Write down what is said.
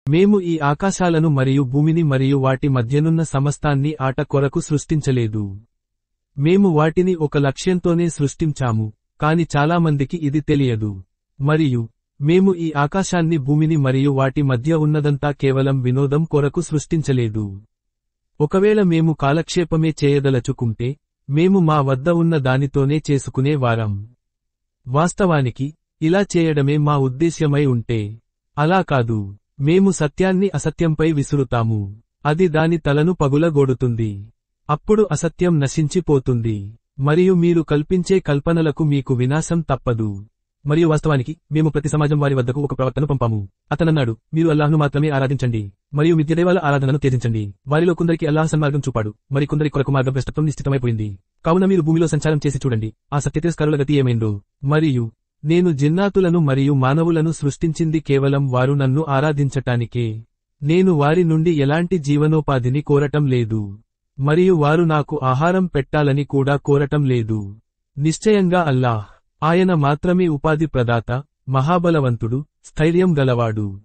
మేము ఈ ఆకాశాలను మరియు భూమిని మరియు వాటి మధ్యనున్న సమస్తాన్ని ఆట కొరకు సృష్టించలేదు. మేము వాటిని ఒక లక్ష్యంతోనే సృష్టించాము, కాని చాలామందికి ఇది తెలియదు. మరియు మేము ఈ ఆకాశాన్ని భూమిని మరియు వాటి మధ్య ఉన్నదంతా కేవలం వినోదం కొరకు సృష్టించలేదు. ఒకవేళ మేము కాలక్షేపమే చేయదలచుకుంటే, మేము మా వద్ద ఉన్న దానితోనే చేసుకునే వారం. వాస్తవానికి, ఇలా చేయడమే మా ఉద్దేశ్యమై ఉంటే. అలా కాదు. మేము సత్యాన్ని అసత్యంపై విసురుతాము. అది దాని తలను పగులగొడుతుంది. అప్పుడు అసత్యం నశించిపోతుంది. మరియు మీరు కల్పించే కల్పనలకు మీకు వినాశం తప్పదు. మరియు వాస్తవానికి, మేము ప్రతి సమాజం వారి వద్దకు ఒక ప్రవక్తను పంపాము. అతనన్నాడు, మీరు అల్లాహ్ను మాత్రమే ఆరాధించండి, మరియు మిథ్యదైవాల ఆరాధనను త్యజించండి. వారిలో కొందరికి అల్లాహ్ సన్మార్గం చూపాడు, మరి కొందరి కొరకు మార్గభ్రష్టత్వం నిశ్చితమైపోయింది. కావున మీరు భూమిలో సంచారం చేసి చూడండి, ఆ సత్యతిరస్కారుల గతి ఏమైందో. మరియు నేను జిన్నాతులను మరియు మానవులను సృష్టించింది కేవలం వారు నన్ను ఆరాధించటానికే. నేను వారి నుండి ఎలాంటి జీవనోపాధిని కోరటం లేదు. మరియు వారు నాకు ఆహారం పెట్టాలని కూడా కోరటం లేదు. నిశ్చయంగా అల్లాహ్, ఆయన మాత్రమే ఉపాధి ప్రదాత, మహాబలవంతుడు, స్థైర్యం గలవాడు.